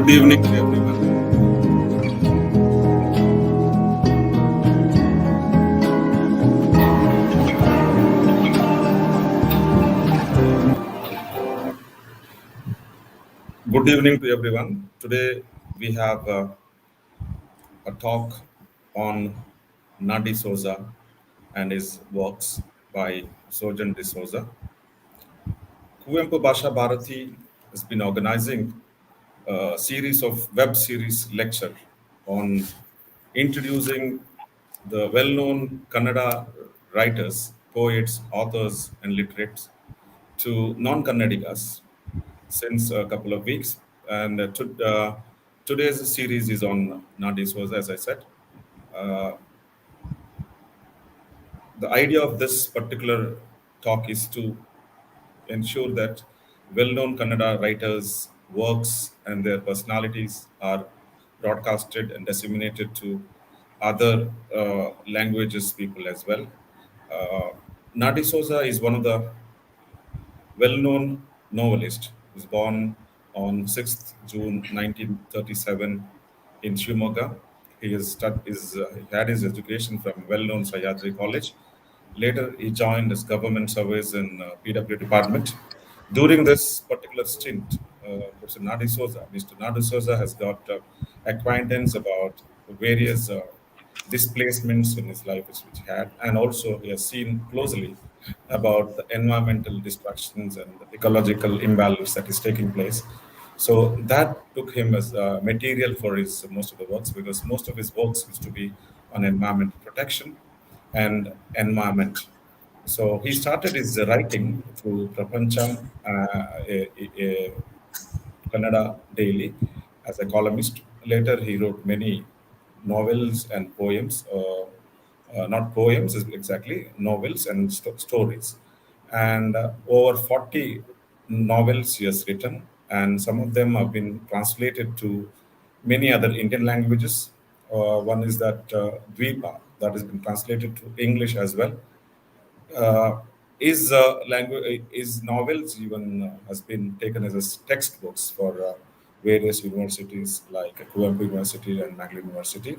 Good evening to everyone. Good evening to everyone. Today we have a talk on Nadi Souza and his works by Sojan de Souza. Kuvempu Basha Bharati has been organizing a series of web series lecture on introducing the well-known Kannada writers, poets, authors, and literates to non-Kannadigas since a couple of weeks. And today's series is on Nadi Souza, as I said. Uh, the idea of this particular talk is to ensure that well-known Kannada writers' works and their personalities are broadcasted and disseminated to other languages people as well. Uh, Nadi Souza is one of the well-known novelist. He was born on 6th June 1937 in Shimoga. He had his education from well-known Sayadri College. Later, he joined his government service in PW department. During this particular stint, Mr. Nadi Souza has got acquaintance about various displacements in his life which he had, and also he has seen closely about the environmental destructions and the ecological imbalance that is taking place. So that took him as material for his most of the works, because most of his works used to be on environmental protection and environment. So he started his writing through Prapancham, a Kannada daily, as a columnist. Later, he wrote many novels and poems, not poems exactly, novels and stories. And over 40 novels he has written, and some of them have been translated to many other Indian languages. One is that Dvipa, that has been translated to English as well. His novels even has been taken as textbooks for various universities like Kuvempu University and Mangalore University,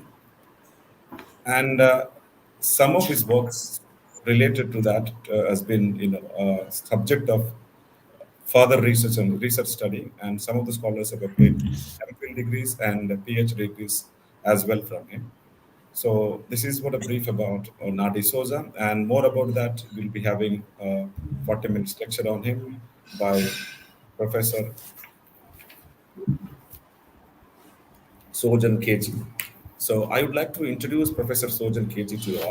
and some of his works related to that has been subject of further research and research study, and some of the scholars have obtained MPhil degrees and PhD degrees as well from him. So this is what a brief about Nadi Souza, and more about that we'll be having a 40 minutes lecture on him by Professor Sojan KG. So I would like to introduce Professor Sojan KG to you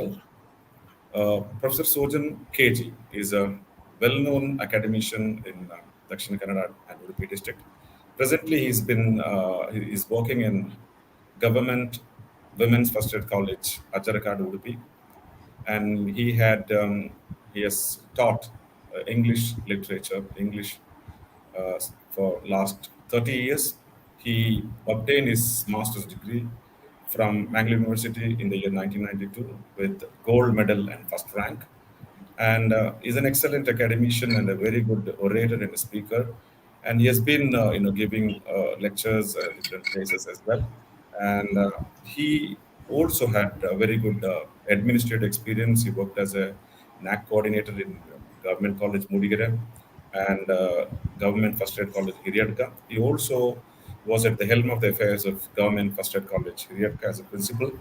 all. Professor Sojan KG is a well-known academician in Dakshin Kannada and Udupi district. Presently, he is working in Government Women's First Aid College, Ajarakad, Udupi, and he has taught English literature, English uh, for last 30 years. He obtained his master's degree from Mangalore University in the year 1992 with gold medal and first rank, and is an excellent academician and a very good orator and a speaker. And he has been, giving lectures at different places as well. And he also had a very good administrative experience. He worked as a NAC coordinator in Government College Mudigere and Government First Aid College Hiriadka. He also was at the helm of the affairs of Government First Aid College Hiriadka as a principal,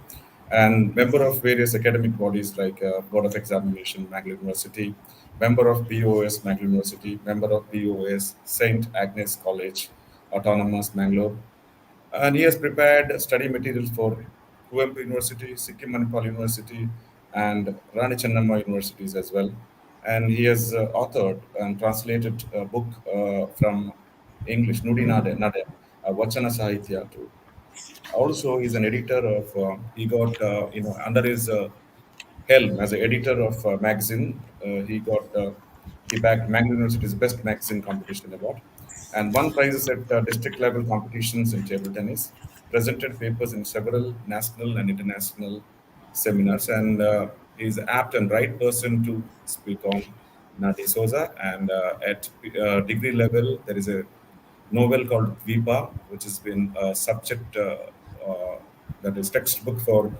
and member of various academic bodies like Board of Examination, Mangalore University, member of BOS, Mangalore University, member of BOS, St. Agnes College, Autonomous, Mangalore. And he has prepared study materials for Kuvempu University, Sikkim Manipal University, and Rani Chennamma universities as well. And he has authored and translated a book from English, Nudi Nade, Vachana Sahitya, to also he's an editor of he got under his helm as an editor of magazine. He bagged Mangalore University's best magazine competition award and won prizes at district level competitions in table tennis. Presented papers in several national and international seminars, and is apt and right person to speak on Nadi Souza. And at degree level, there is a novel called Dvipa, which has been a subject that is textbook for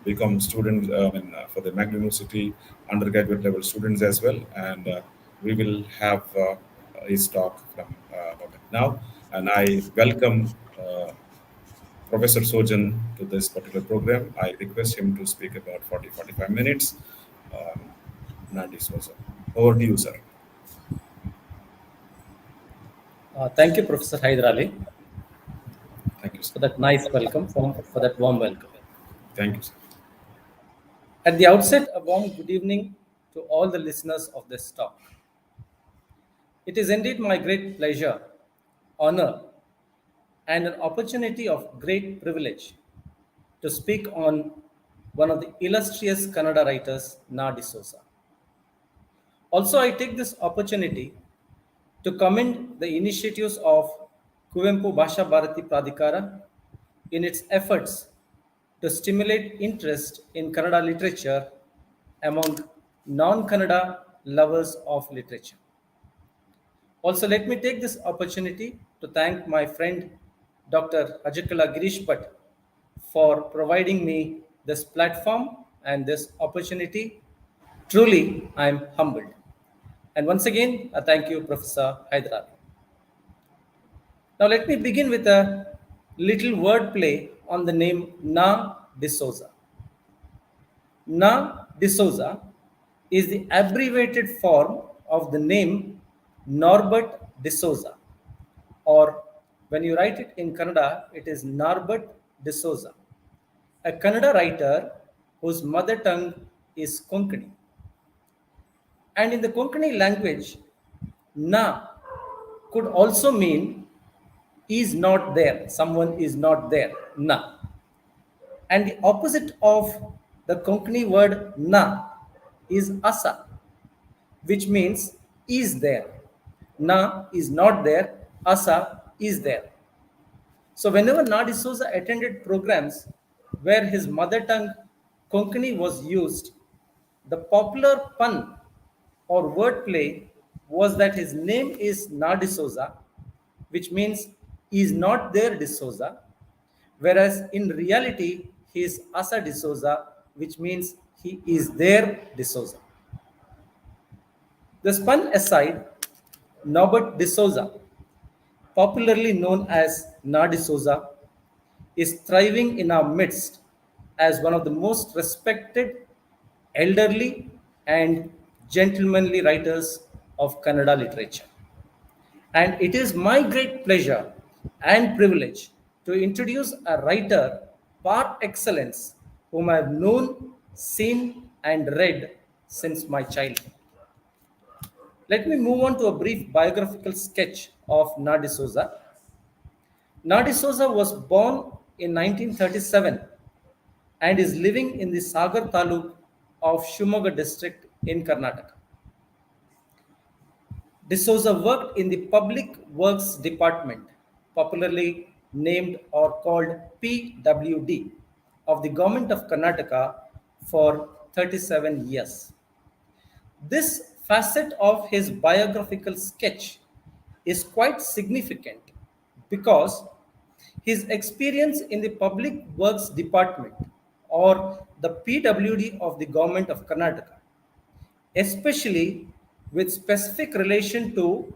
become students for the Magna University undergraduate level students as well. And we will have his talk from about it now. And I welcome Professor Sojan to this particular program. I request him to speak about 40-45 minutes. Um, Nandi Sosa. Over to you, sir. Thank you, Professor Haider Ali, Thank you, sir. for that nice welcome, for that warm welcome. Thank you, sir. At the outset, a warm good evening to all the listeners of this talk. It is indeed my great pleasure, honor, and an opportunity of great privilege to speak on one of the illustrious Kannada writers, Na D'Souza. Also, I take this opportunity to commend the initiatives of Kuvempu Bhasha Bharati Pradhikara in its efforts to stimulate interest in Kannada literature among non-Kannada lovers of literature. Also, let me take this opportunity to thank my friend Dr. Ajakala Girish Bhatt for providing me this platform and this opportunity. Truly, I am humbled. And once again, thank you, Professor Hyderabad. Now, let me begin with a little wordplay on the name Na D'Souza. Na D'Souza is the abbreviated form of the name Norbert D'Souza, or when you write it in Kannada, it is Norbert D'Souza, a Kannada writer whose mother tongue is Konkani. And in the Konkani language, Na could also mean is not there, someone is not there, Na. And the opposite of the Konkani word na is asa, which means is there. Na is not there, asa is there. So whenever Na D'Souza attended programs where his mother tongue Konkani was used, the popular pun or wordplay was that his name is Na D'Souza, which means he is not there D'Souza, whereas in reality he is Asa D'Souza, which means he is there D'Souza. This pun aside, Norbert D'Souza, popularly known as Na D'Souza, is thriving in our midst as one of the most respected, elderly, and gentlemanly writers of Kannada literature. And it is my great pleasure and privilege to introduce a writer par excellence whom I have known, seen, and read since my childhood. Let me move on to a brief biographical sketch of Na D'Souza. Na D'Souza was born in 1937 and is living in the Sagar Taluk of Shumoga district in Karnataka. D'Souza worked in the Public Works Department, popularly named or called PWD, of the Government of Karnataka for 37 years. This facet of his biographical sketch is quite significant because his experience in the Public Works Department or the PWD of the Government of Karnataka, especially with specific relation to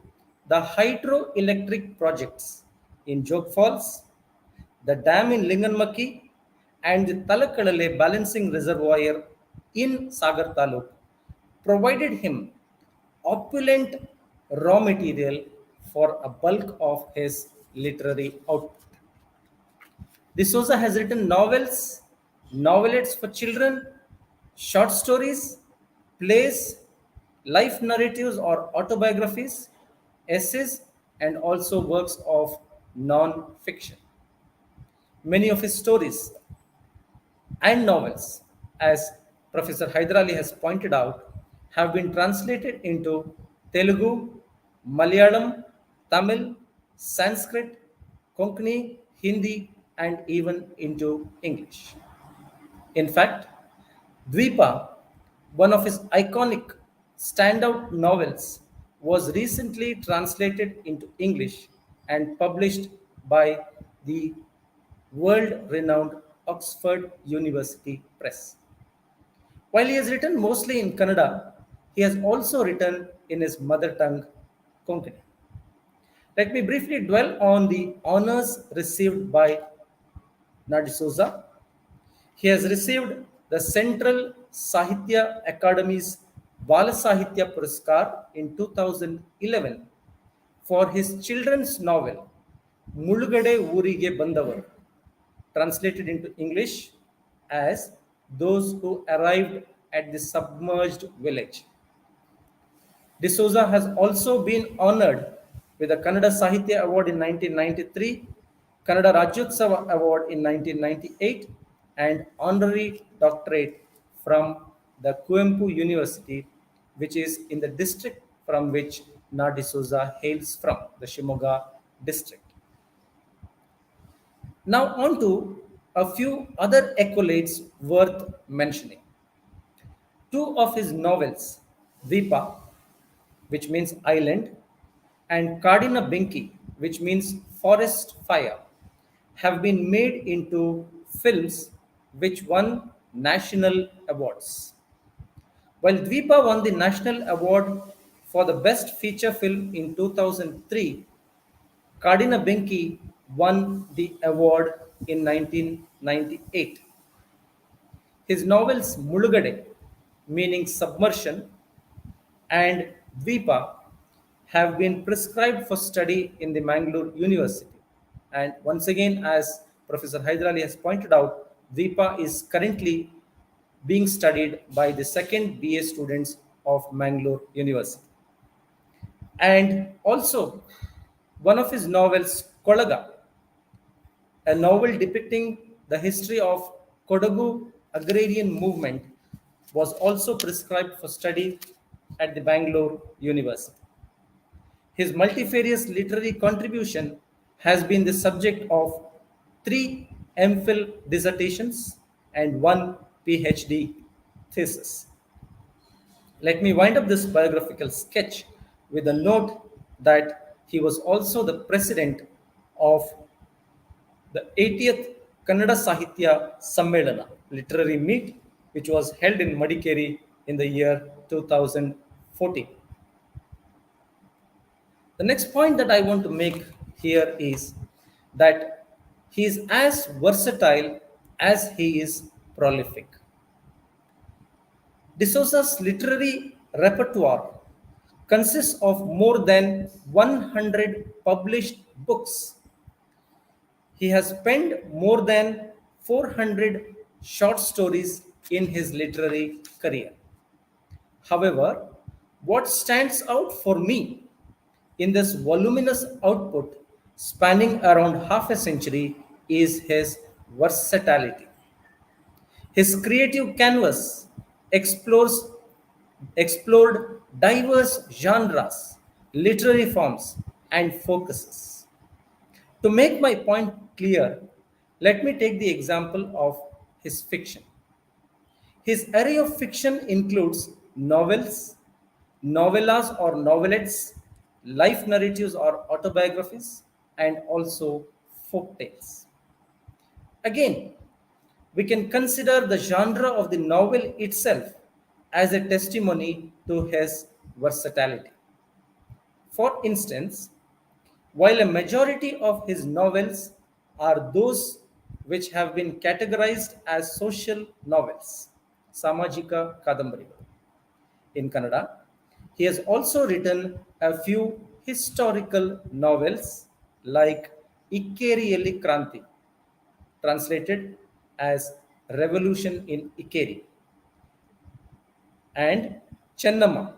the hydroelectric projects in Jog Falls, the dam in Linganmakki, and the Talakalale balancing reservoir in Sagar Taluk, provided him opulent raw material for a bulk of his literary output. D'Souza has written novels, novelettes for children, short stories, plays, life narratives or autobiographies, essays, and also works of non fiction. Many of his stories and novels, as Professor Haider Ali has pointed out, have been translated into Telugu, Malayalam, Tamil, Sanskrit, Konkani, Hindi, and even into English. In fact, Dvipa, one of his iconic standout novels, was recently translated into English and published by the world renowned Oxford University Press. While he has written mostly in Kannada, he has also written in his mother tongue, Konkani. Let me briefly dwell on the honors received by Nadisouza. He has received the Central Sahitya Academy's Bala Sahitya Puraskar in 2011 for his children's novel Mulugade Urige Bandavar, translated into English as Those Who Arrived at the Submerged Village. D'Souza has also been honored with the Kannada Sahitya Award in 1993, Kannada Rajyotsava Award in 1998, and honorary doctorate from the Kuempu University, which is in the district from which Na D'Souza hails from, the Shimoga district. Now, on to a few other accolades worth mentioning. Two of his novels, Vipa, which means island, and Cardina Binki, which means forest fire, have been made into films which won national awards. While Dvipa won the national award for the best feature film in 2003, Cardina Binki won the award in 1998. His novels Mulugade, meaning submersion, and Dvipa have been prescribed for study in the Mangalore University. And once again, as Professor Hyderali has pointed out, Dvipa is currently being studied by the second BA students of Mangalore University. And also, one of his novels, Kolaga, a novel depicting the history of Kodagu agrarian movement, was also prescribed for study at the Bangalore University. His multifarious literary contribution has been the subject of three MPhil dissertations and one PhD thesis. Let me wind up this biographical sketch with a note that he was also the president of the 80th Kannada Sahitya Sammelana literary meet, which was held in Madikeri in the year 2014. The next point that I want to make here is that he is as versatile as he is prolific. D'Souza's literary repertoire consists of more than 100 published books. He has penned more than 400 short stories in his literary career. However, what stands out for me in this voluminous output spanning around half a century is his versatility. His creative canvas explores explored diverse genres, literary forms, and focuses. To make my point clear, let me take the example of his fiction. His array of fiction includes novels, novellas or novelettes, life narratives or autobiographies, and also folk tales. Again, we can consider the genre of the novel itself as a testimony to his versatility. For instance, while a majority of his novels are those which have been categorized as social novels, Samajika Kadambarigalu in Kannada, he has also written a few historical novels like Ikkeriyalli Kranti, translated as Revolution in Ikkeri, and Chennamma,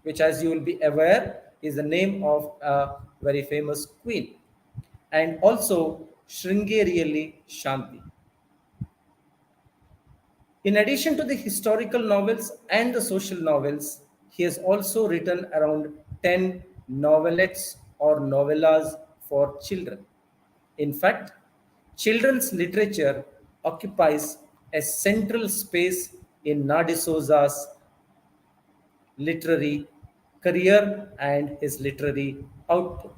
which, as you will be aware, is the name of a very famous queen, and also Shringeriyalli Shanti. In addition to the historical novels and the social novels, he has also written around 10 novelettes or novellas for children. In fact, children's literature occupies a central space in Nadi Souza's literary career and his literary output.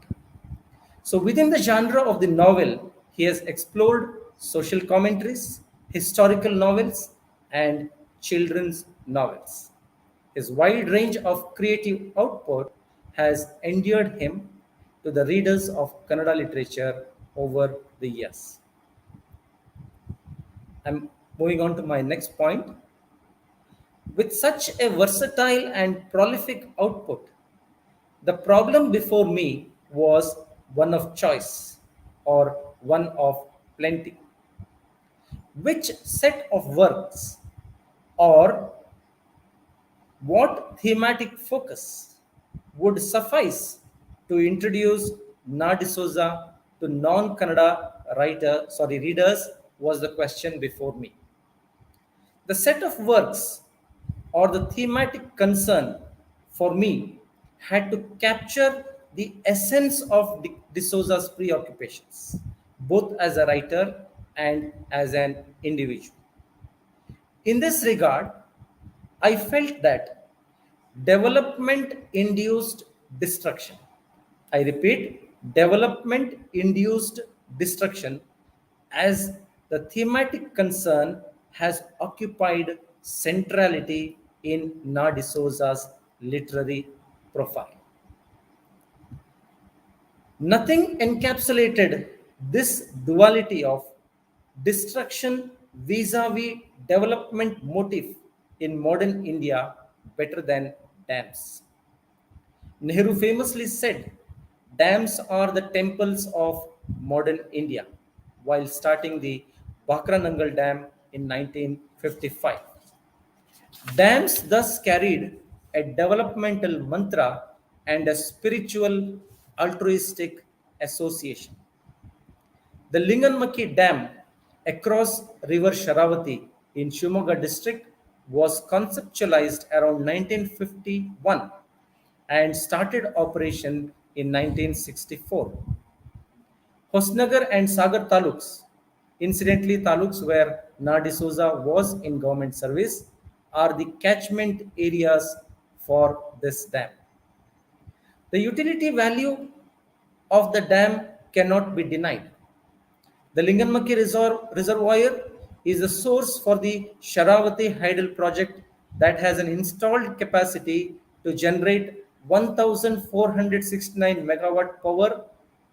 So, within the genre of the novel, he has explored social commentaries, historical novels, and children's novels. His wide range of creative output has endeared him to the readers of Kannada literature over the years. I'm moving on to my next point. With such a versatile and prolific output, the problem before me was one of choice or one of plenty. Which set of works or what thematic focus would suffice to introduce Na D'Souza to readers was the question before me. The set of works or the thematic concern for me had to capture the essence of D'Souza's preoccupations, both as a writer and as an individual. In this regard, I felt that development induced destruction. I repeat, development induced destruction as the thematic concern has occupied centrality in Na D'Souza's literary profile. Nothing encapsulated this duality of destruction vis-a-vis development motif in modern India better than dams. Nehru famously said, dams are the temples of modern India, while starting the Bakranangal Dam in 1955. Dams thus carried a developmental mantra and a spiritual altruistic association. The Linganmakki Dam across River Sharavati in Shimoga district was conceptualized around 1951 and started operation in 1964. Hosnagar and Sagar taluks, incidentally taluks where Na D'Souza was in government service, are the catchment areas for this dam. The utility value of the dam cannot be denied. The Linganmakki Reservoir is the source for the Sharavati Hydel project that has an installed capacity to generate 1469 megawatt power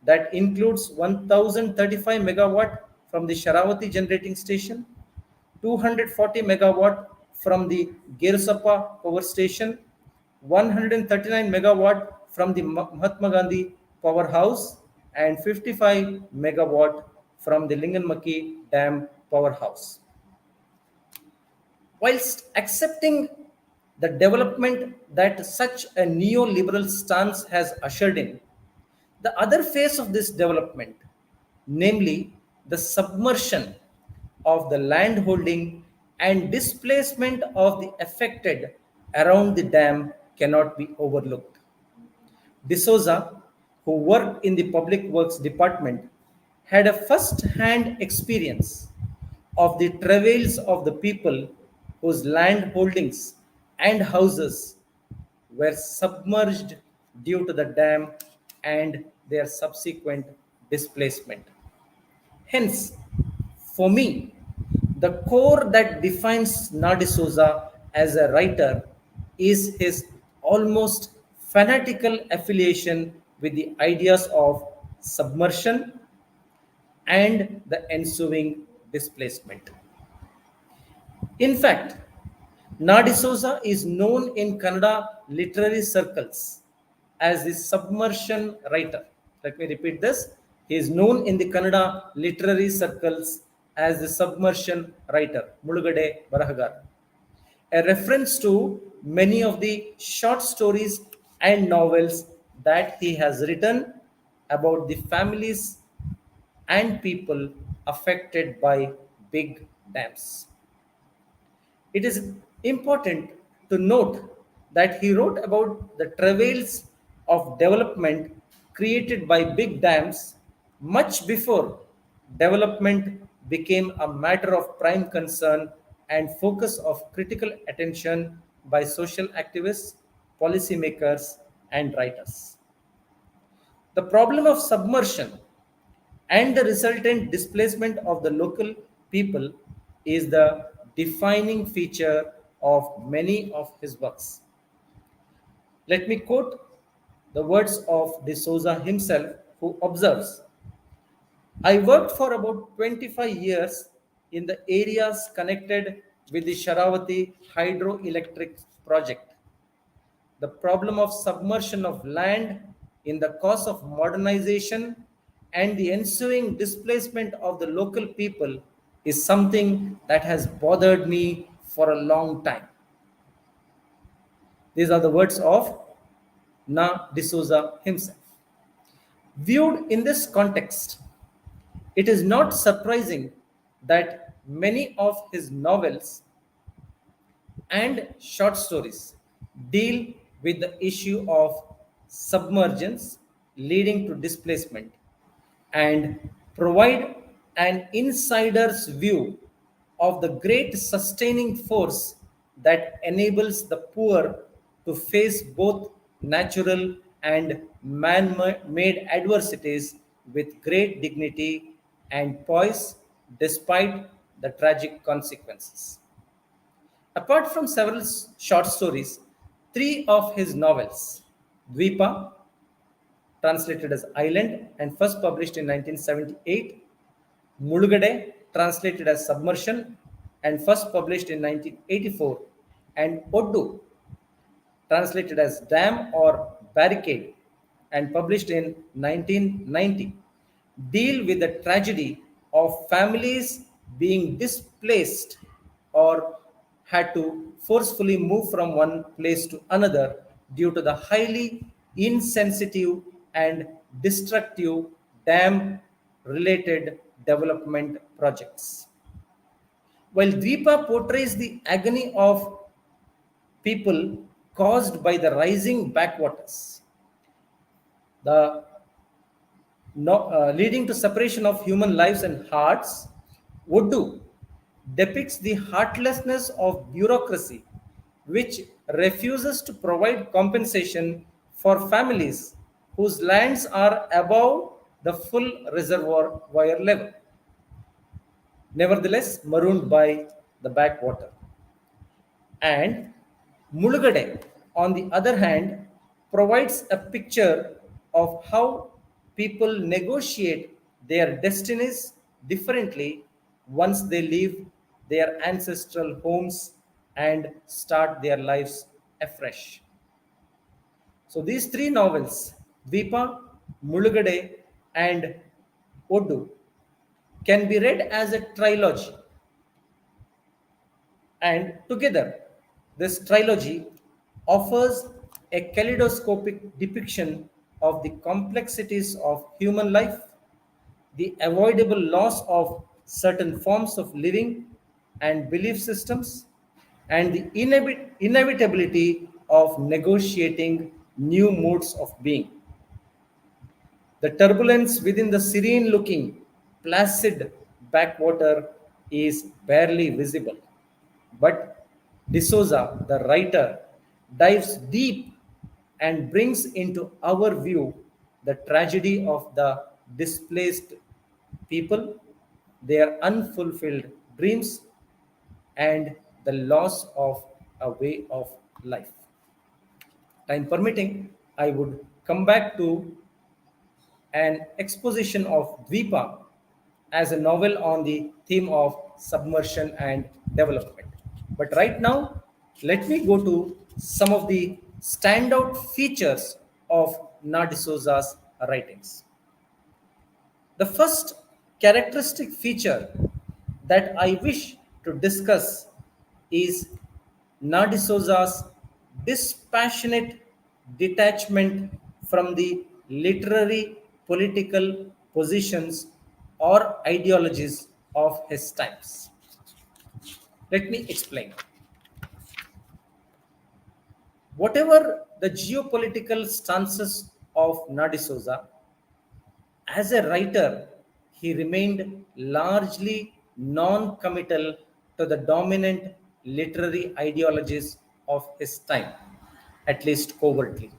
that includes 1035 megawatt from the Sharavati generating station, 240 megawatt from the Gersapa power station, 139 megawatt from the Mahatma Gandhi powerhouse, and 55 megawatt from the Linganmakki Dam powerhouse. Whilst accepting the development that such a neoliberal stance has ushered in, the other phase of this development, namely the submersion of the land holding and displacement of the affected around the dam, cannot be overlooked. D'Souza, who worked in the Public Works Department, had a first hand experience of the travails of the people whose land holdings and houses were submerged due to the dam and their subsequent displacement. Hence, for me, the core that defines Na D'Souza as a writer is his almost fanatical affiliation with the ideas of submersion and the ensuing displacement. In fact, Na D'Souza is known in Kannada literary circles as the submersion writer. Let me repeat this. He is known in the Kannada literary circles as the submersion writer, Mulugade Barahagar, a reference to many of the short stories and novels that he has written about the families and people affected by big dams. It is important to note that he wrote about the travails of development created by big dams much before development became a matter of prime concern and focus of critical attention by social activists, policymakers, and writers. The problem of submersion and the resultant displacement of the local people is the defining feature of many of his works. Let me quote the words of de Souza himself, who observes: I worked for about 25 years in the areas connected with the Sharavati hydroelectric project. The problem of submersion of land in the course of modernization and the ensuing displacement of the local people is something that has bothered me for a long time. These are the words of Na D'Souza himself. Viewed in this context, it is not surprising that many of his novels and short stories deal with the issue of submergence leading to displacement and provide an insider's view of the great sustaining force that enables the poor to face both natural and man made adversities with great dignity and poise despite the tragic consequences. Apart from several short stories, three of his novels, Dvipa, translated as Island and first published in 1978, Mulugade, translated as Submersion and first published in 1984, and Oddu, translated as Dam or Barricade and published in 1990, deal with the tragedy of families being displaced or had to forcefully move from one place to another due to the highly insensitive and destructive dam related development projects. While Dvipa portrays the agony of people caused by the rising backwaters, the leading to separation of human lives and hearts, Urdu depicts the heartlessness of bureaucracy, which refuses to provide compensation for families whose lands are above the full reservoir level, nevertheless marooned by the backwater. And Mulugade, on the other hand, provides a picture of how people negotiate their destinies differently once they leave their ancestral homes and start their lives afresh. So these three novels, Dvipa, Mulugade, and Odu, can be read as a trilogy, and together, this trilogy offers a kaleidoscopic depiction of the complexities of human life, the avoidable loss of certain forms of living and belief systems, and the inevitability of negotiating new modes of being. The turbulence within the serene looking, placid backwater is barely visible. But D'Souza, the writer, dives deep and brings into our view the tragedy of the displaced people, their unfulfilled dreams, and the loss of a way of life. Time permitting, I would come back to an exposition of Dvipa as a novel on the theme of submersion and development. But right now, let me go to some of the standout features of Na D'Souza's writings. The first characteristic feature that I wish to discuss is Na D'Souza's dispassionate detachment from the literary political positions or ideologies of his times. Let me explain. Whatever the geopolitical stances of Na D'Souza, as a writer, he remained largely non committal to the dominant literary ideologies of his time, at least covertly.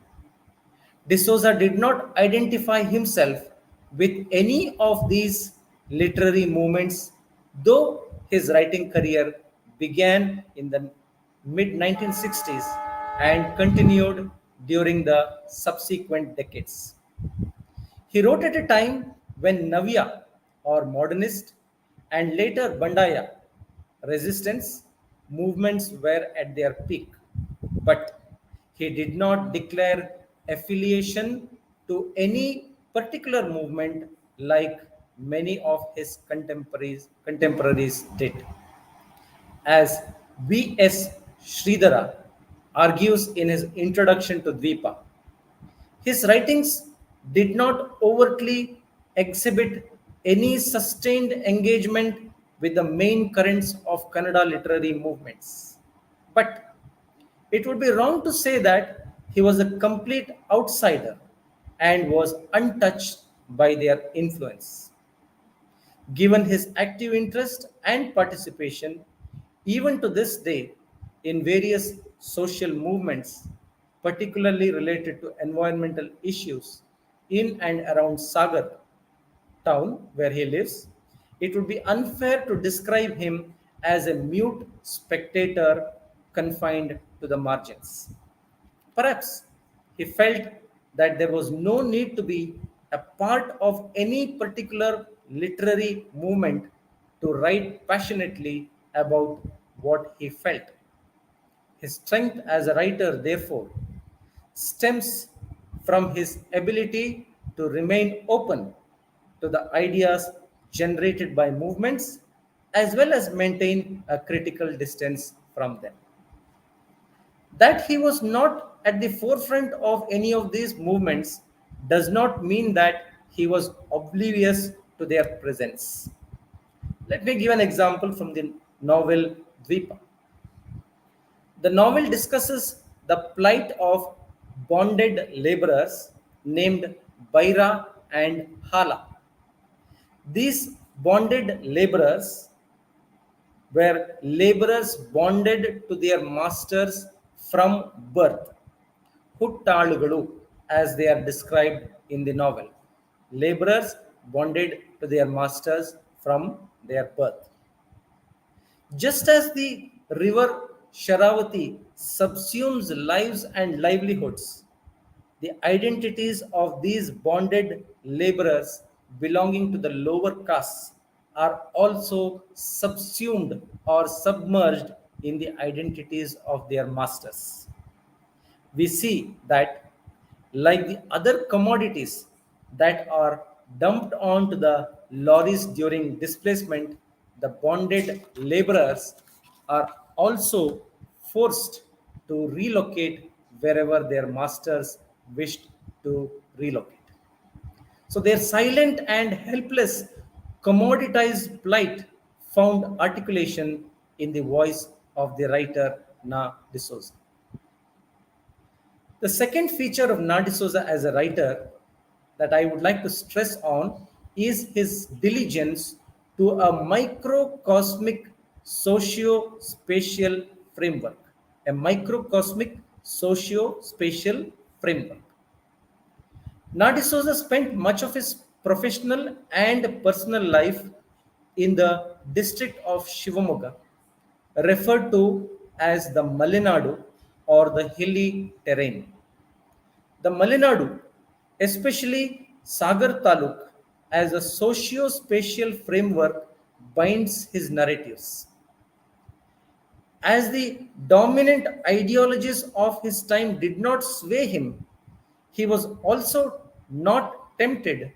D'Souza did not identify himself with any of these literary movements, though his writing career began in the mid 1960s and continued during the subsequent decades. He wrote at a time when Navya or modernist and later Bandaya resistance movements were at their peak. But he did not declare affiliation to any particular movement like many of his contemporaries did. As V.S. Sridhara argues in his introduction to Dvipa, his writings did not overtly exhibit any sustained engagement with the main currents of Kannada literary movements. But it would be wrong to say that he was a complete outsider and was untouched by their influence. Given his active interest and participation, even to this day, in various social movements, particularly related to environmental issues in and around Sagar town where he lives, it would be unfair to describe him as a mute spectator confined to the margins. Perhaps he felt that there was no need to be a part of any particular literary movement to write passionately about what he felt. His strength as a writer, therefore, stems from his ability to remain open to the ideas generated by movements as well as maintain a critical distance from them. That he was not at the forefront of any of these movements does not mean that he was oblivious to their presence. Let me give an example from the novel Dvipa. The novel discusses the plight of bonded laborers named Baira and Hala. These bonded laborers were laborers bonded to their masters from birth, Huttalugalu, as they are described in the novel. Laborers bonded to their masters from their birth. Just as the river Sharavati subsumes lives and livelihoods, the identities of these bonded laborers belonging to the lower castes are also subsumed or submerged in the identities of their masters. We see that, like the other commodities that are dumped onto the lorries during displacement, the bonded laborers are also forced to relocate wherever their masters wished to relocate. So their silent and helpless commoditized plight found articulation in the voice of the writer Na D'Souza. The second feature of Na D'Souza as a writer that I would like to stress on is his diligence to a microcosmic socio-spatial framework. A microcosmic socio-spatial framework. Na D'Souza spent much of his professional and personal life in the district of Shivamogga, referred to as the Malenadu or the hilly terrain. The Malenadu, especially Sagar Taluk, as a socio-spatial framework binds his narratives. As the dominant ideologies of his time did not sway him, he was also not tempted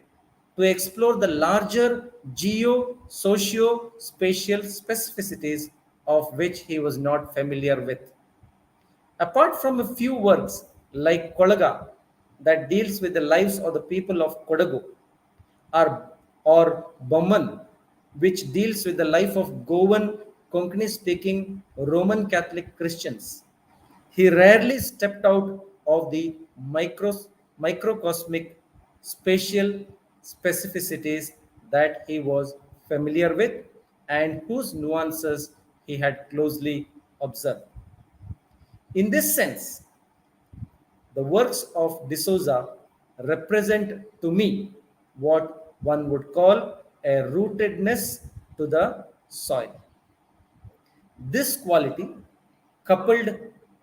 to explore the larger geo socio spatial specificities of which he was not familiar with. Apart from a few works like Kolaga that deals with the lives of the people of Kodagu, or Bomman, which deals with the life of Goan Konkani speaking Roman Catholic Christians. He rarely stepped out of the microcosmic spatial specificities that he was familiar with and whose nuances he had closely observed. In this sense, the works of D'Souza represent to me what one would call a rootedness to the soil. This quality, coupled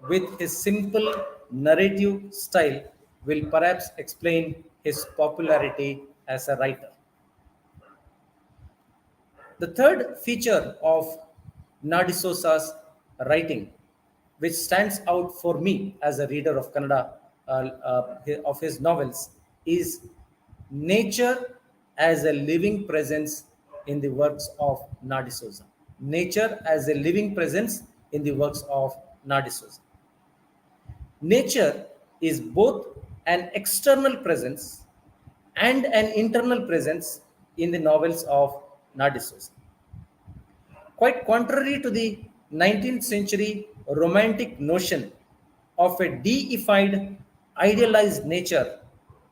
with his simple narrative style, will perhaps explain his popularity as a writer. The third feature of Nadisosa's writing, which stands out for me as a reader of Kannada of his novels, is nature as a living presence in the works of Nadisosa. Nature as a living presence in the works of Nadisosa. Nature is both an external presence and an internal presence in the novels of Nadisosa. Quite contrary to the 19th century romantic notion of a deified, idealized nature,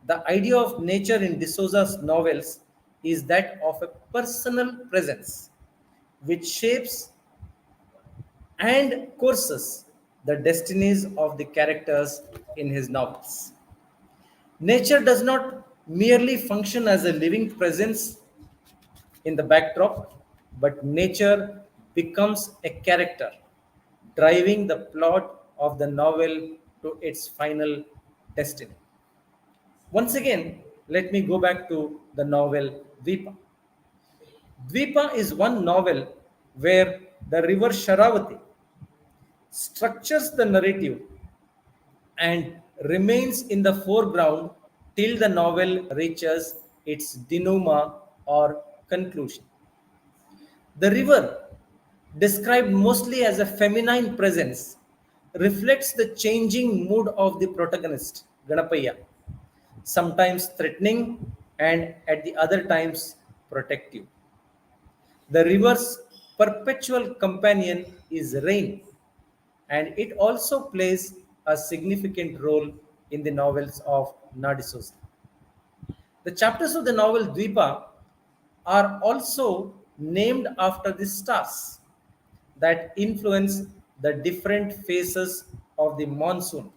the idea of nature in D'Souza's novels is that of a personal presence which shapes and courses the destinies of the characters in his novels. Nature does not merely function as a living presence in the backdrop, but nature becomes a character, driving the plot of the novel to its final destiny. Once again, let me go back to the novel Dvipa. Dvipa is one novel where the river Sharavati structures the narrative and remains in the foreground till the novel reaches its denouement or conclusion. The river, described mostly as a feminine presence, reflects the changing mood of the protagonist, Ganapaya, sometimes threatening and at the other times protective. The river's perpetual companion is rain, and it also plays a significant role in the novels of Nadisosa. The chapters of the novel Dvipa are also named after the stars that influence the different phases of the monsoon,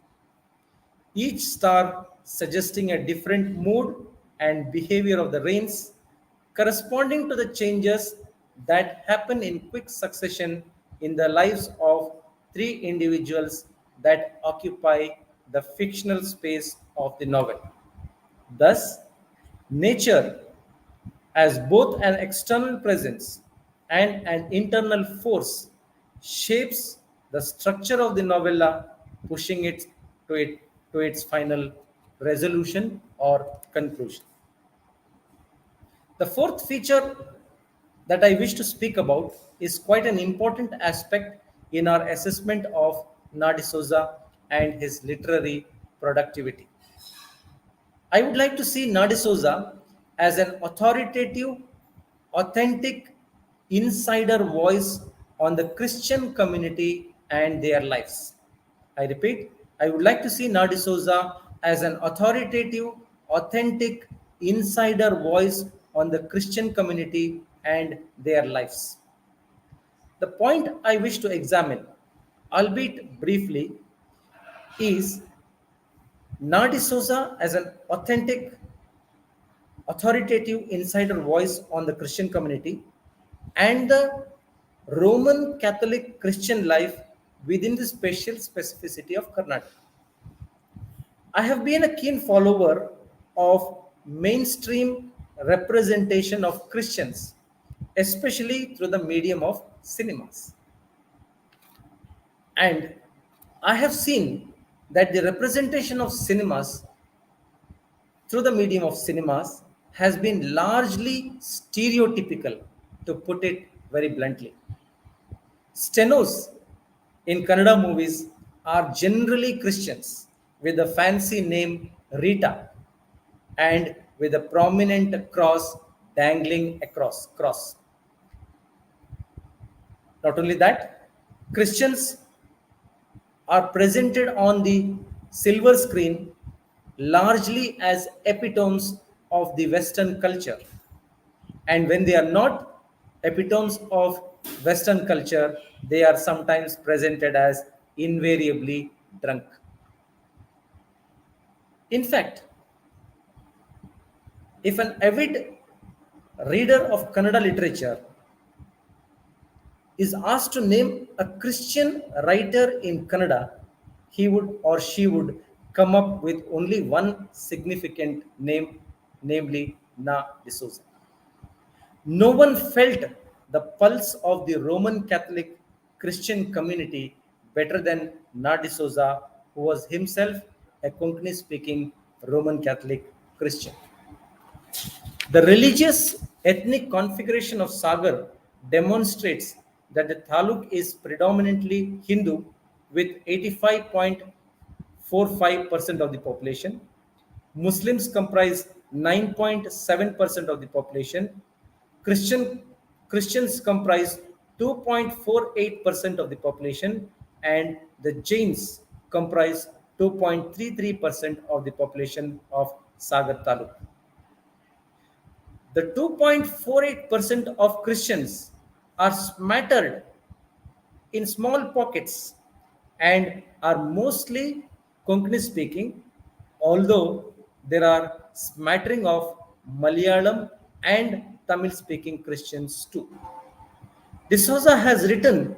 each star suggesting a different mood and behavior of the rains, corresponding to the changes that happen in quick succession in the lives of three individuals that occupy the fictional space of the novel. Thus, nature as both an external presence and an internal force shapes the structure of the novella, pushing it to its final resolution or conclusion. The fourth feature that I wish to speak about is quite an important aspect in our assessment of Nadi Souza and his literary productivity. I would like to see Nadi Souza as an authoritative, authentic, insider voice on the Christian community and their lives. I repeat, I would like to see Nadi Souza as an authoritative, authentic, insider voice on the Christian community and their lives. The point I wish to examine, albeit briefly, is Nadi Souza as an authentic, authoritative insider voice on the Christian community and the Roman Catholic Christian life within the special specificity of Karnataka. I have been a keen follower of mainstream representation of Christians, especially through the medium of cinemas. And I have seen that the representation of cinemas through the medium of cinemas has been largely stereotypical, to put it very bluntly. Stenos in Kannada movies are generally Christians with a fancy name Rita and with a prominent cross dangling across cross. Not only that, Christians are presented on the silver screen largely as epitomes of the Western culture. And when they are not epitomes of Western culture, they are sometimes presented as invariably drunk. In fact, If an avid reader of Kannada literature is asked to name a Christian writer in Kannada, he would or she would come up with only one significant name, namely Na D'Souza. No one felt the pulse of the Roman Catholic Christian community better than Na D'Souza, who was himself a Konkani speaking Roman Catholic Christian. The religious ethnic configuration of Sagar demonstrates that the taluk is predominantly Hindu with 85.45% of the population. Muslims comprise 9.7% of the population. Christians comprise 2.48% of the population, and the Jains comprise 2.33% of the population of Sagar Taluk. The 2.48% of Christians are smattered in small pockets and are mostly Konkani speaking, although there are smattering of Malayalam and Tamil speaking Christians too. D'Souza has written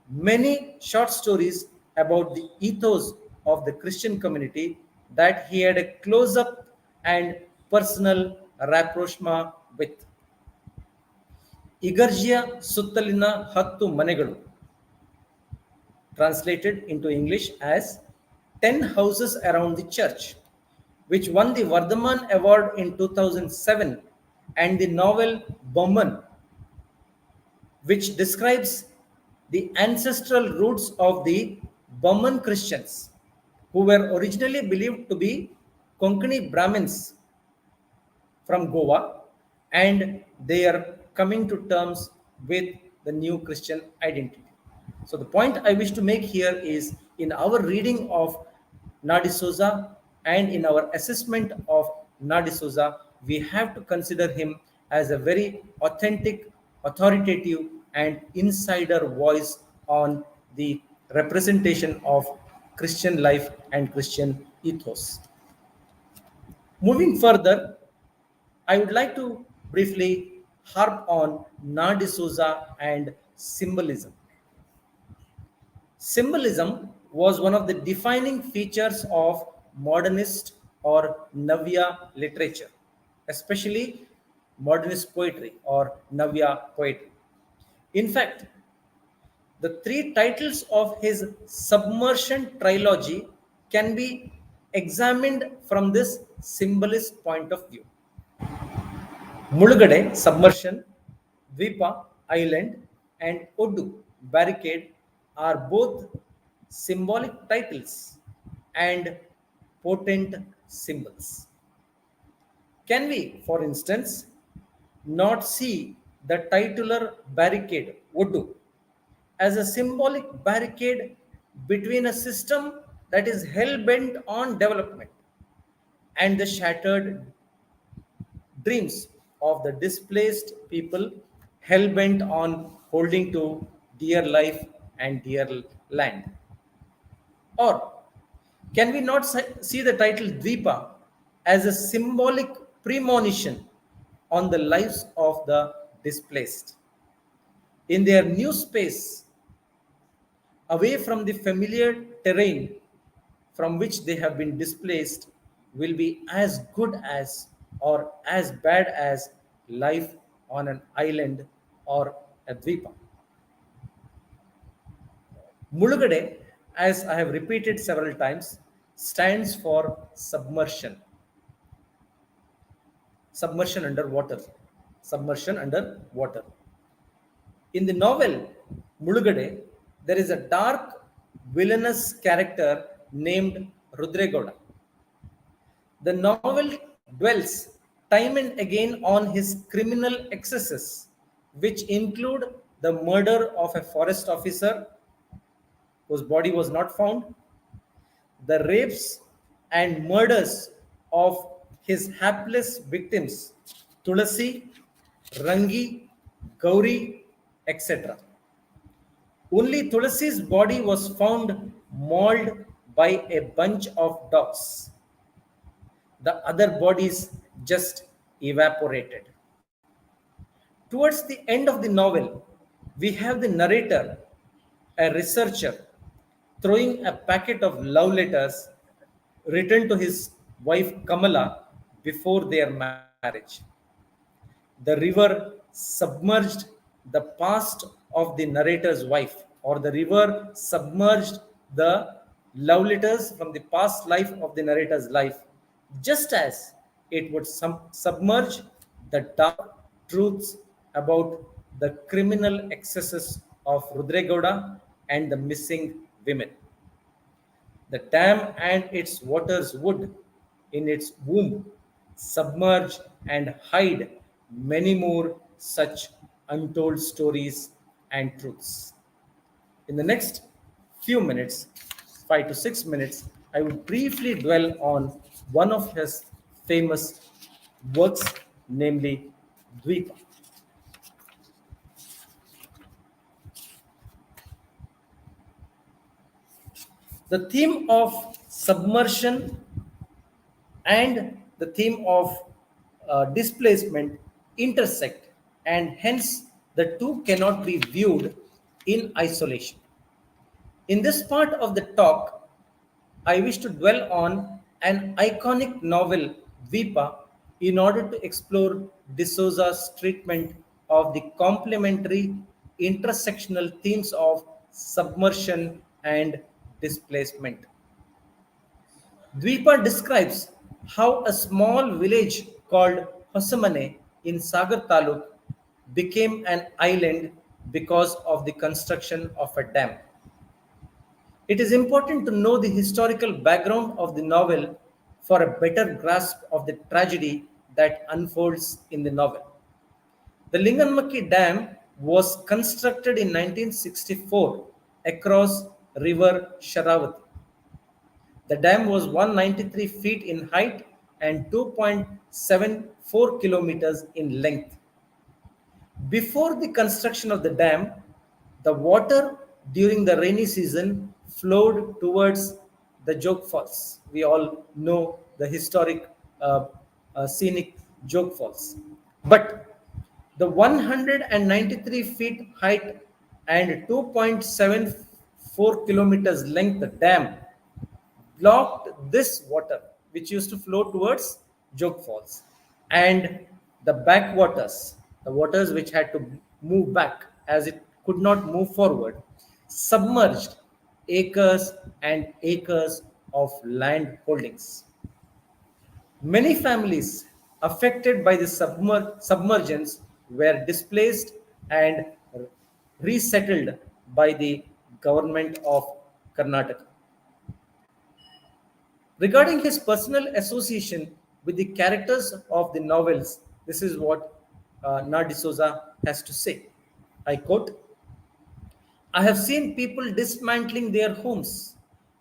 many short stories about the ethos of the Christian community that he had a close up and personal rapprochement with. Igarjiya Suttalina Hattu Manegalu, translated into English as 10 Houses Around the Church, which won the Vardhaman Award in 2007, and the novel Bomman, which describes the ancestral roots of the Burman Christians, who were originally believed to be Konkani Brahmins from Goa, and they are coming to terms with the new Christian identity. So, the point I wish to make here is in our reading of Na D'Souza and in our assessment of Na D'Souza, we have to consider him as a very authentic, authoritative, and insider voice on the representation of Christian life and Christian ethos. Moving further, I would like to briefly harp on Na D'Souza and symbolism. Symbolism was one of the defining features of modernist or Navya literature, especially modernist poetry or Navya poetry. In fact, the three titles of his Submersion trilogy can be examined from this symbolist point of view. Mulugade, submersion, Dvipa, island, and Odu, barricade, are both symbolic titles and potent symbols. Can we, for instance, not see the titular barricade, Odu, as a symbolic barricade between a system that is hell bent on development and the shattered dreams of the displaced people hell bent on holding to dear life and dear land? Or can we not see the title Dvipa as a symbolic premonition on the lives of the displaced? In their new space, away from the familiar terrain from which they have been displaced, will be as good as or as bad as life on an island or a dvipa. Mulugade, as I have repeated several times, stands for submersion. Submersion under water. Submersion under water. In the novel Mulugade, there is a dark, villainous character named Rudregoda. The novel dwells time and again on his criminal excesses, which include the murder of a forest officer whose body was not found, the rapes and murders of his hapless victims, Tulasi, Rangi, Gauri, etc. Only Tulasi's body was found mauled by a bunch of dogs. The other bodies just evaporated. Towards the end of the novel, we have the narrator, a researcher, throwing a packet of love letters written to his wife Kamala before their marriage. The river submerged the past of the narrator's wife, or the river submerged the love letters from the past life of the narrator's life, just as it would submerge the dark truths about the criminal excesses of Rudregoda and the missing women. The dam and its waters would, in its womb, submerge and hide many more such untold stories and truths. In the next few minutes, 5 to 6 minutes, I will briefly dwell on one of his famous works, namely Dvipa. The theme of submersion and the theme of displacement intersect, and hence the two cannot be viewed in isolation. In this part of the talk, I wish to dwell on an iconic novel, Vipa, in order to explore D'Souza's treatment of the complementary intersectional themes of submersion and displacement. Dvipa describes how a small village called Hosamane in Sagar Taluk became an island because of the construction of a dam. It is important to know the historical background of the novel for a better grasp of the tragedy that unfolds in the novel. The Linganmakki Dam was constructed in 1964 across river Sharavati. The dam was 193 feet in height and 2.74 kilometers in length. Before the construction of the dam, the water during the rainy season flowed towards the Jog Falls. We all know the historic scenic Jog Falls. But the 193 feet height and 2.74 kilometers length dam blocked this water, which used to flow towards Jog Falls, and the backwaters, the waters which had to move back as it could not move forward, submerged acres and acres of land holdings. Many families affected by the submergence were displaced and resettled by the government of Karnataka. Regarding his personal association with the characters of the novels, this is what Na D'Souza has to say. I quote, I have seen people dismantling their homes,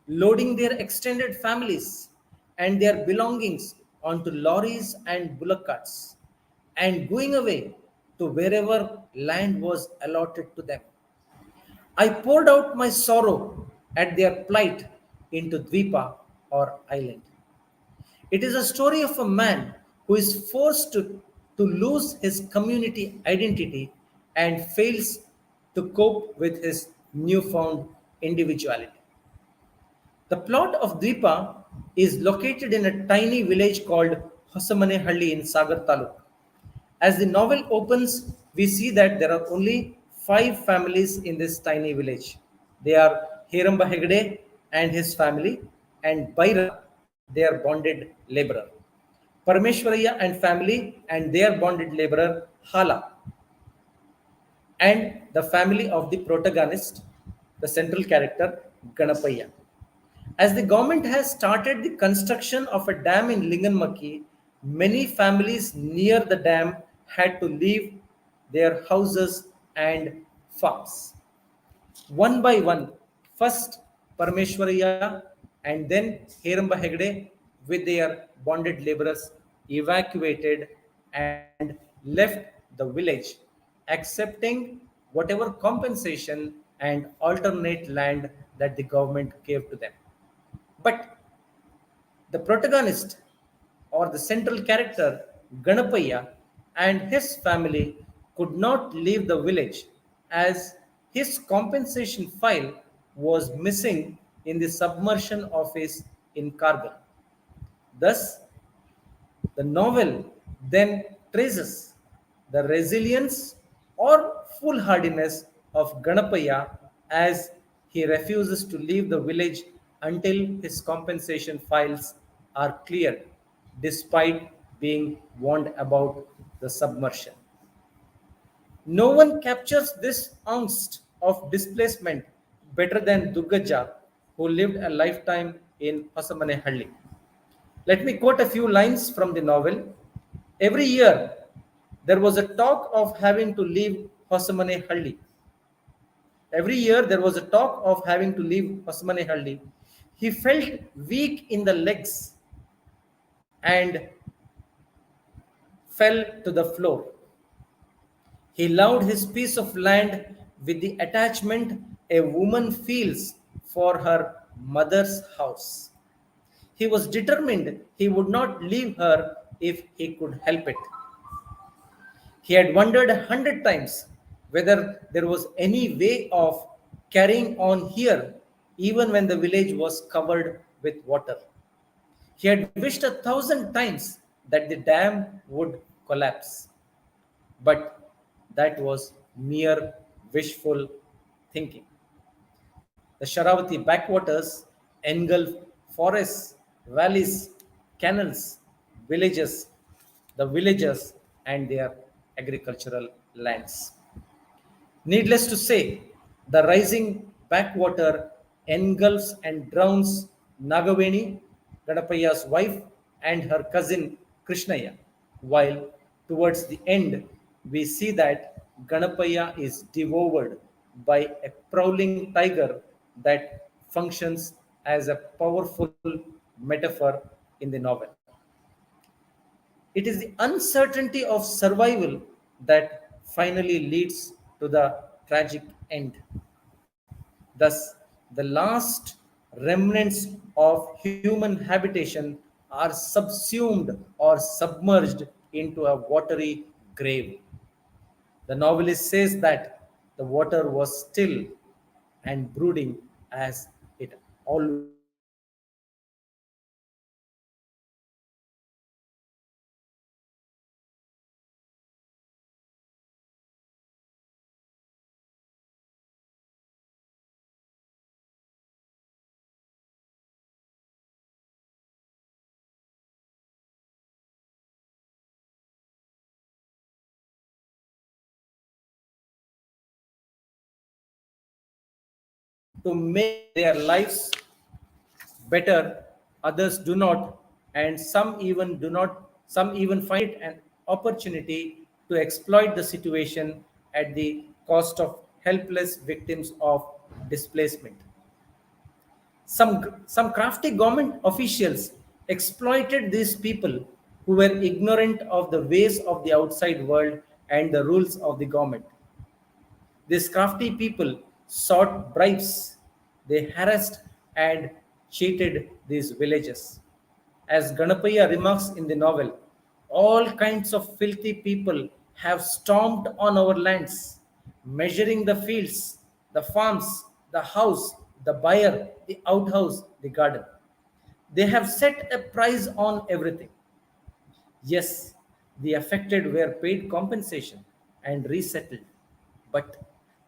loading their extended families and their belongings onto lorries and bullock carts, and going away to wherever land was allotted to them. I poured out my sorrow at their plight into Dvipa or island. It is a story of a man who is forced to lose his community identity and fails to cope with his newfound individuality. The plot of Dvipa is located in a tiny village called Hosamanehalli in Sagar Taluk. As the novel opens, we see that there are only 5 families in this tiny village. They are Hiramba Hegde and his family, and Baira, their bonded laborer. Parameshwaraya and family and their bonded laborer Hala, and the family of the protagonist, the central character Ganapaya. As the government has started the construction of a dam in Linganmakki, many families near the dam had to leave their houses and farms. One by one, first Parameshwaraya and then Heramba Hegde with their bonded laborers evacuated and left the village, accepting whatever compensation and alternate land that the government gave to them. But the protagonist or the central character Ganapaya and his family could not leave the village as his compensation file was missing in the submersion office in Carbon. Thus, the novel then traces the resilience or foolhardiness of Ganapaya as he refuses to leave the village until his compensation files are cleared, despite being warned about the submersion. No one captures this angst of displacement better than Dugaja, who lived a lifetime in Hosamanehulli. Let me quote a few lines from the novel. Every year, there was a talk of having to leave Hosamanehulli. Every year, there was a talk of having to leave Hosamanehulli. He felt weak in the legs and fell to the floor. He loved his piece of land with the attachment a woman feels for her mother's house. He was determined he would not leave her if he could help it. He had wondered 100 times whether there was any way of carrying on here, even when the village was covered with water. He had wished 1,000 times that the dam would collapse, but that was mere wishful thinking. The Sharavati backwaters engulf forests, valleys, canals, villages, the villagers, and their agricultural lands. Needless to say, the rising backwater engulfs and drowns Nagaveni, Gadapaya's wife, and her cousin Krishnaya, while towards the end we see that Ganapaya is devoured by a prowling tiger that functions as a powerful metaphor in the novel. It is the uncertainty of survival that finally leads to the tragic end. Thus, the last remnants of human habitation are subsumed or submerged into a watery grave. The novelist says that the water was still and brooding as it always is. To make their lives better, others do not, and some even find it an opportunity to exploit the situation at the cost of helpless victims of displacement. Some crafty government officials exploited these people who were ignorant of the ways of the outside world and the rules of the government. These crafty people sought bribes. They harassed and cheated these villages. As Ganapaya remarks in the novel, all kinds of filthy people have stormed on our lands, measuring the fields, the farms, the house, the buyer, the outhouse, the garden. They have set a price on everything. Yes, the affected were paid compensation and resettled. But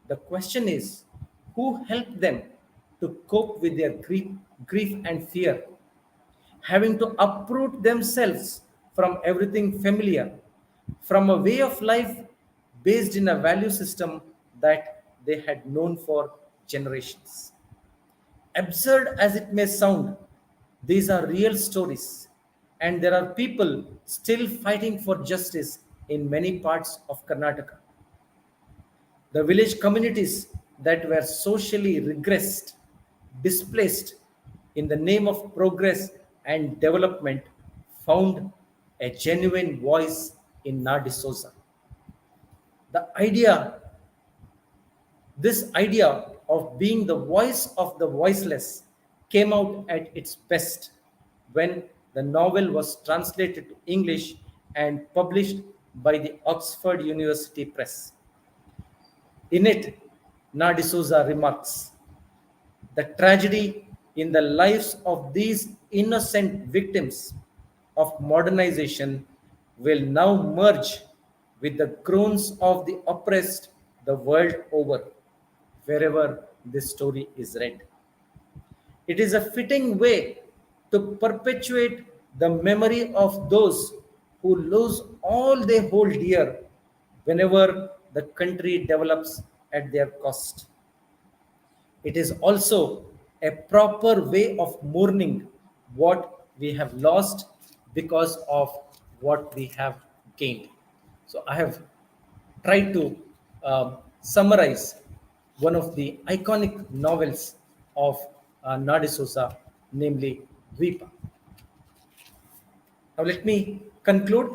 the question is who helped them to cope with their grief and fear, having to uproot themselves from everything familiar, from a way of life based in a value system that they had known for generations. Absurd as it may sound, these are real stories, and there are people still fighting for justice in many parts of Karnataka. The village communities that were socially regressed, displaced in the name of progress and development found a genuine voice in Nadi Sosa. The idea This idea of being the voice of the voiceless came out at its best when the novel was translated to English and published by the Oxford University Press. In it, Na D'Souza remarks, the tragedy in the lives of these innocent victims of modernization will now merge with the groans of the oppressed the world over, wherever this story is read. It is a fitting way to perpetuate the memory of those who lose all they hold dear whenever the country develops at their cost. It is also a proper way of mourning what we have lost because of what we have gained. So, I have tried to summarize one of the iconic novels of Nadi Souza, namely Vipa. Now, let me conclude.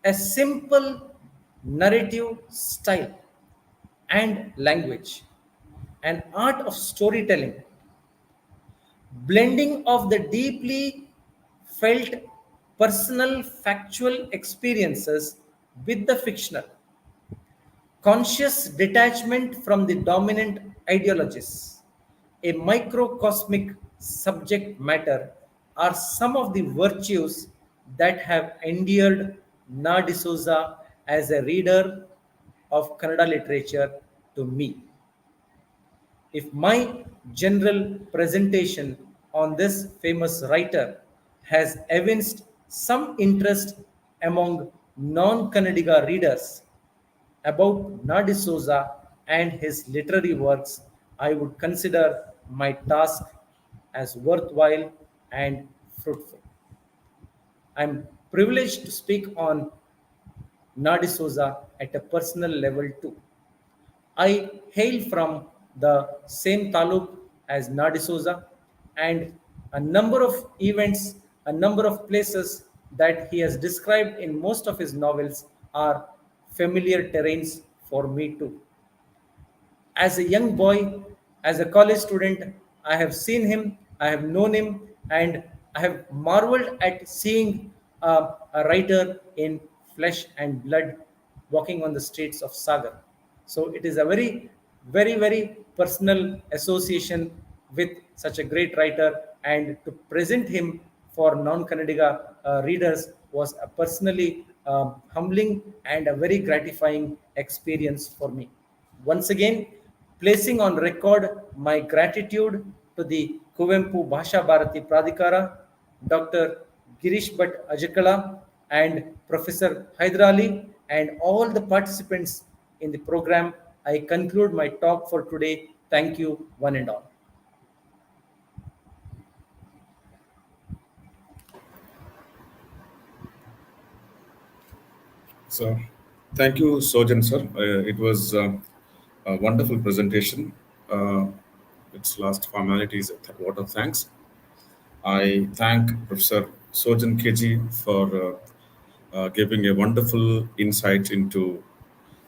A simple narrative style and language, an art of storytelling, blending of the deeply felt personal factual experiences with the fictional, conscious detachment from the dominant ideologies, a microcosmic subject matter are some of the virtues that have endeared Na D'Souza as a reader of Kannada literature to me. If my general presentation on this famous writer has evinced some interest among non Kannadiga readers about Nadi Souza and his literary works, I would consider my task as worthwhile and fruitful. I'm privileged to speak on Nadi Souza at a personal level too. I hail from the same taluk as Nadi Souza, and a number of events, a number of places that he has described in most of his novels are familiar terrains for me too. As a young boy, as a college student, I have seen him, I have known him, and I have marveled at seeing a writer in flesh and blood walking on the streets of Sagar. So it is a very, very, very personal association with such a great writer, and to present him for non-Kannadiga readers was a personally humbling and a very gratifying experience for me. Once again, placing on record my gratitude to the Kuvempu Bhasha Bharati Pradhikara, Dr. Girish Bhatt Ajakala, and Professor Hyderali, and all the participants in the program. I conclude my talk for today. Thank you, one and all. So, thank you, Sojan sir. It was a wonderful presentation. Uh, its last formalities, a vote of thanks. I thank Professor Sojan KG for giving a wonderful insight into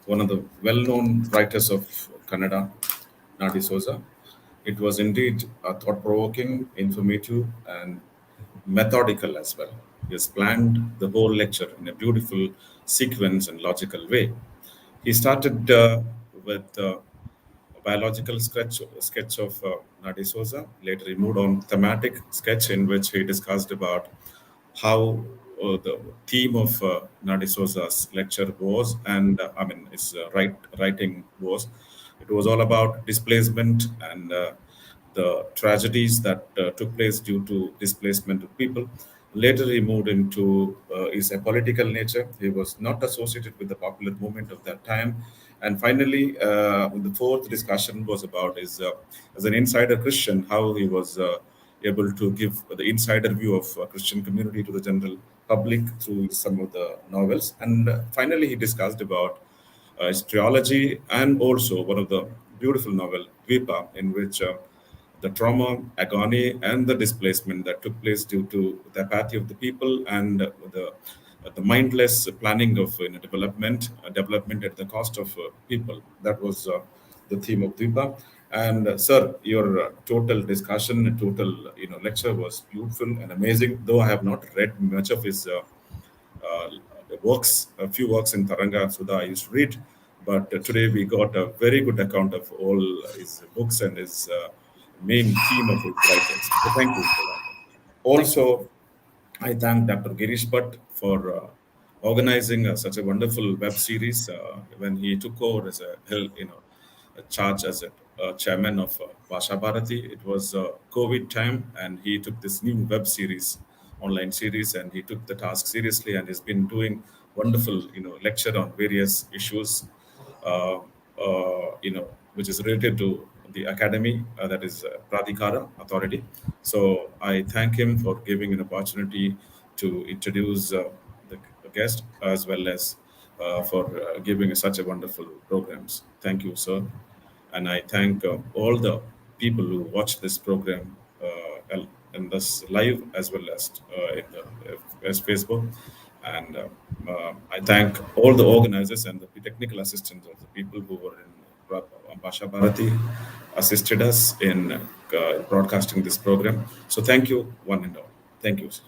one of the well-known writers of Kannada, Nadi Souza. It was indeed thought-provoking, informative, and methodical as well. He has planned the whole lecture in a beautiful sequence and logical way. He started with a biological sketch of Nadi Souza. Later, he moved on thematic sketch in which he discussed about how the theme of Nadi Souza's lecture was, and his writing was. It was all about displacement and the tragedies that took place due to displacement of people. Later, he moved into his a political nature. He was not associated with the popular movement of that time. And finally, the fourth discussion was about his, as an insider Christian, how he was able to give the insider view of Christian community to the general public through some of the novels. And finally, he discussed about his trilogy and also one of the beautiful novel, Dvipa, in which the trauma, agony, and the displacement that took place due to the apathy of the people and the mindless planning of development at the cost of people. That was the theme of Dvipa. And sir, your total discussion, total lecture was beautiful and amazing. Though I have not read much of his works, a few works in Taranga Sudha I used to read. But today we got a very good account of all his books and his main theme of his writings. So thank you for that. Thank you. Also, I thank Dr. Girish Bhatt for organizing such a wonderful web series when he took over as a charge as a chairman of Vasha Bharati. It was COVID time, and he took this new web series, online series, and he took the task seriously, and has been doing wonderful, lecture on various issues uh, which is related to the academy, that is Pradhikara authority. So I thank him for giving an opportunity to introduce the guest as well as for giving such a wonderful programs. Thank you, sir. And I thank all the people who watch this program in this live as well as in the as Facebook. And I thank all the organizers and the technical assistants of the people who were in Basha Bharati assisted us in broadcasting this program. So thank you, one and all. Thank you, sir.